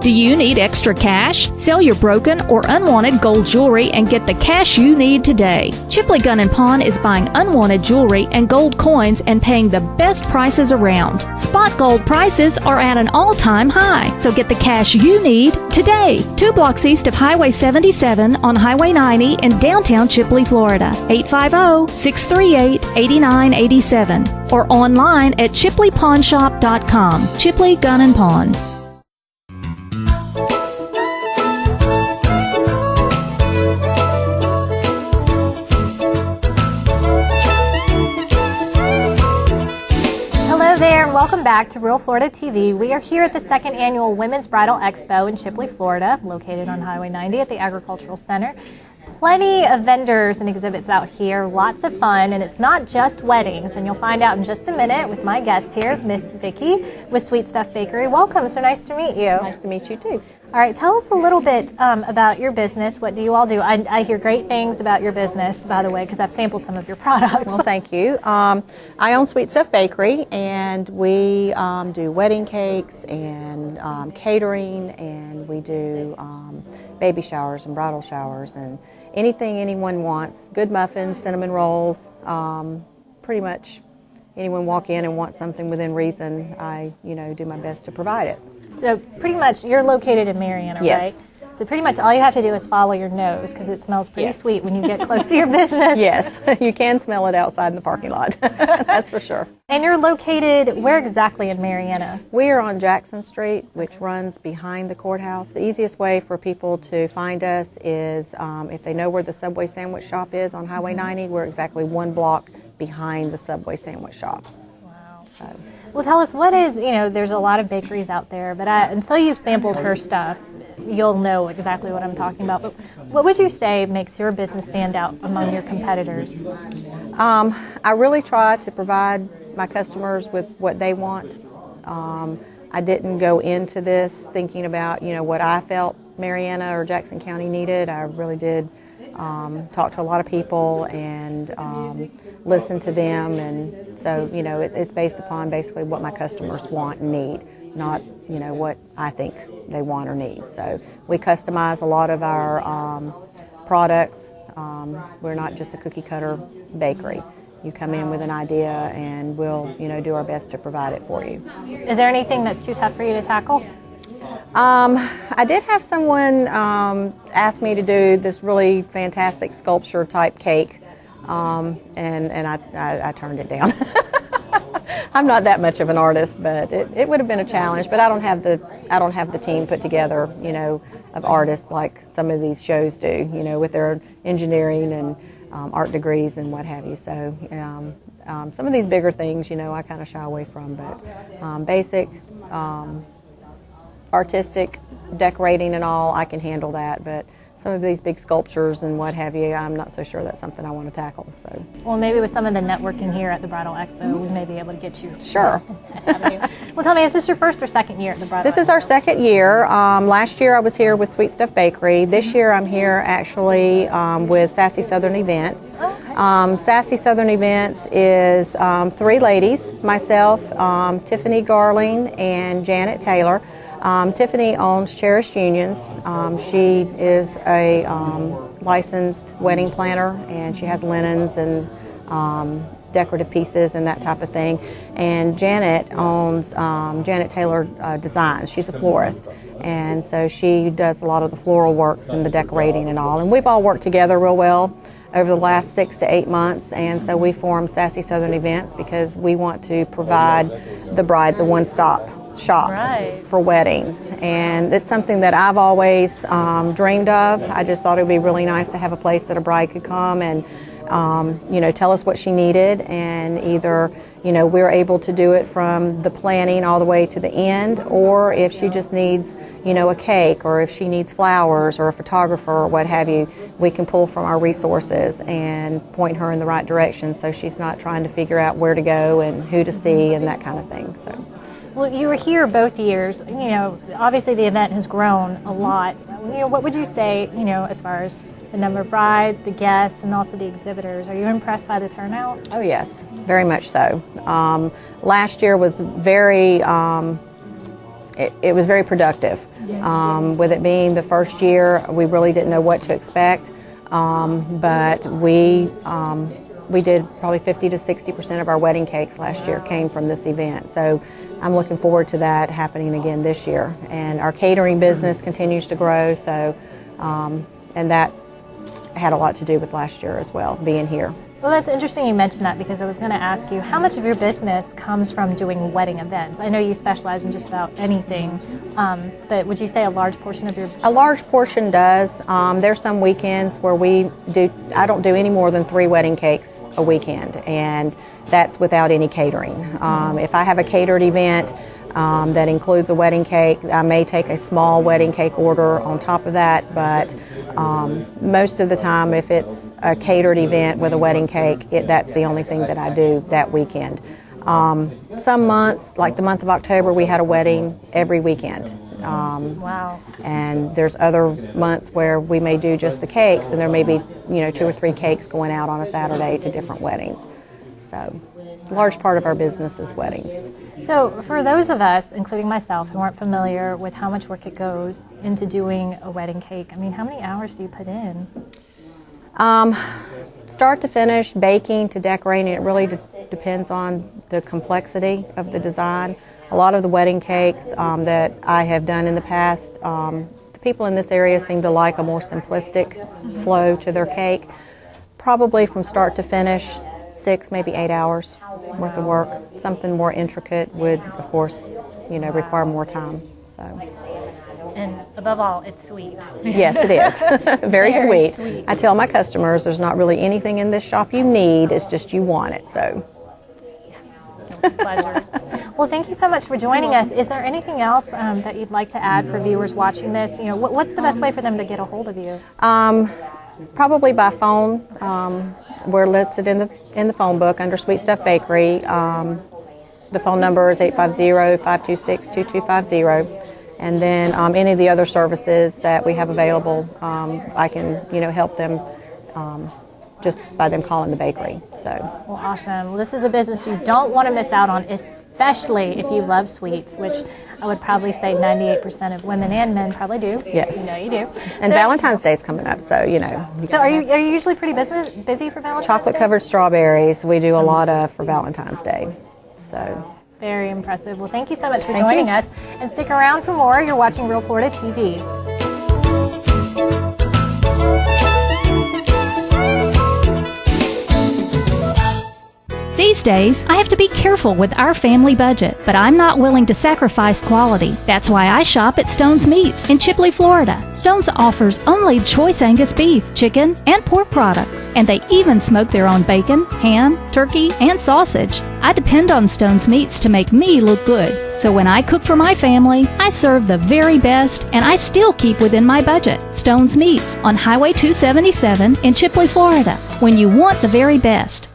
Do you need extra cash? Sell your broken or unwanted gold jewelry and get the cash you need today. Chipley Gun & Pawn is buying unwanted jewelry and gold coins and paying the best prices around. Spot gold prices are at an all-time high, so get the cash you need today. 2 blocks east of Highway 77 on Highway 90 in downtown Chipley, Florida. 850-638-8987 or online at chipleypawnshop.com. Chipley Gun & Pawn. Hello there and welcome back to Real Florida TV. We are here at the 2nd Annual Women's Bridal Expo in Chipley, Florida, located on Highway 90 at the Agricultural Center. Plenty of vendors and exhibits out here, lots of fun, and it's not just weddings, and you'll find out in just a minute with my guest here, Miss Vicki with Sweet Stuff Bakery. Welcome, so nice to meet you. Nice to meet you too. All right, tell us a little bit about your business. What do you all do? I hear great things about your business, by the way, because I've sampled some of your products. Well, thank you. I own Sweet Stuff Bakery, and we do wedding cakes and catering, and we do baby showers and bridal showers and anything anyone wants. Good muffins, cinnamon rolls, pretty much anyone walk in and want something within reason, I do my best to provide it. So pretty much, you're located in Marianna, yes. right? So pretty much all you have to do is follow your nose because it smells pretty yes. sweet when you get close to your business. Yes, you can smell it outside in the parking lot, that's for sure. And you're located where exactly in Marianna? We are on Jackson Street, which runs behind the courthouse. The easiest way for people to find us is if they know where the Subway sandwich shop is on Highway 90, we're exactly 1 block behind the Subway sandwich shop. Wow. So. Well, tell us, what is, there's a lot of bakeries out there, but until you've sampled her stuff, you'll know exactly what I'm talking about. But what would you say makes your business stand out among your competitors? I really try to provide my customers with what they want. I didn't go into this thinking about, what I felt Marianna or Jackson County needed. I really did talk to a lot of people and listen to them, and so it's based upon basically what my customers want and need, not what I think they want or need. So we customize a lot of our products. We're not just a cookie cutter bakery. You come in with an idea and we'll do our best to provide it for you. Is there anything that's too tough for you to tackle? I did have someone ask me to do this really fantastic sculpture type cake, and I turned it down. I'm not that much of an artist, but it would have been a challenge. But I don't have the team put together, of artists like some of these shows do, with their engineering and art degrees and what have you. So some of these bigger things, I kind of shy away from, but basic. Artistic decorating and all, I can handle that, but some of these big sculptures and what have you, I'm not so sure that's something I want to tackle. So, well, maybe with some of the networking here at the Bridal Expo, we may be able to get you. Sure. Well, tell me, is this your first or second year at the Bridal Expo? This is our second year. Last year I was here with Sweet Stuff Bakery. This year I'm here actually with Sassy Southern Events. Okay. Sassy Southern Events is 3 ladies, myself, Tiffany Garling, and Janet Taylor. Tiffany owns Cherished Unions. She is a licensed wedding planner, and she has linens and decorative pieces and that type of thing. And Janet owns Janet Taylor Designs. She's a florist, and so she does a lot of the floral works and the decorating and all. And we've all worked together real well over the last 6 to 8 months, and so we formed Sassy Southern Events because we want to provide the brides a one-stop shop for weddings, and it's something that I've always dreamed of. I just thought it would be really nice to have a place that a bride could come and tell us what she needed, and either we're able to do it from the planning all the way to the end, or if she just needs a cake, or if she needs flowers or a photographer or what have you, we can pull from our resources and point her in the right direction, so she's not trying to figure out where to go and who to see and that kind of thing. So. Well, you were here both years. Obviously the event has grown a lot. What would you say, as far as the number of brides, the guests, and also the exhibitors? Are you impressed by the turnout? Oh, yes, very much so. Last year was very it was very productive. With it being the first year, we really didn't know what to expect, but we did probably 50 to 60% of our wedding cakes last year came from this event. So I'm looking forward to that happening again this year. And our catering business continues to grow, so and that had a lot to do with last year as well, being here. Well, that's interesting you mentioned that, because I was going to ask you, how much of your business comes from doing wedding events? I know you specialize in just about anything, but would you say a large portion of your... A large portion does. There's some weekends where I don't do any more than 3 wedding cakes a weekend, and that's without any catering. If I have a catered event that includes a wedding cake, I may take a small wedding cake order on top of that, but most of the time, if it's a catered event with a wedding cake, that's the only thing that I do that weekend. Some months, like the month of October, we had a wedding every weekend. Wow. And there's other months where we may do just the cakes, and there may be 2 or 3 cakes going out on a Saturday to different weddings. So a large part of our business is weddings. So for those of us, including myself, who aren't familiar with how much work it goes into doing a wedding cake, I mean, how many hours do you put in? Start to finish, baking to decorating, it really depends on the complexity of the design. A lot of the wedding cakes that I have done in the past, the people in this area seem to like a more simplistic flow to their cake. Probably from start to finish, 6, maybe 8 hours worth of work. Something more intricate would, of course, require more time. So. And above all, it's sweet. Yes, it is. Very sweet. I tell my customers there's not really anything in this shop you need, it's just you want it. So. Yes. Pleasures. Well, thank you so much for joining us. Is there anything else that you'd like to add for viewers watching this? What's the best way for them to get a hold of you? Probably by phone. We're listed in the phone book under Sweet Stuff Bakery. The phone number is 850-526-2250. And then any of the other services that we have available, I can help them just by them calling the bakery. So. Well, awesome. Well, this is a business you don't want to miss out on, especially if you love sweets, which I would probably say 98% of women and men probably do. Yes. You do. And Valentine's Day is coming up, so So are you usually pretty busy for Valentine's Day? Chocolate-covered strawberries we do a lot of for Valentine's Day. So. Very impressive. Well, thank you so much for joining us. And stick around for more. You're watching Real Florida TV. These days, I have to be careful with our family budget, but I'm not willing to sacrifice quality. That's why I shop at Stone's Meats in Chipley, Florida. Stone's offers only choice Angus beef, chicken, and pork products, and they even smoke their own bacon, ham, turkey, and sausage. I depend on Stone's Meats to make me look good, so when I cook for my family, I serve the very best, and I still keep within my budget. Stone's Meats on Highway 277 in Chipley, Florida, when you want the very best.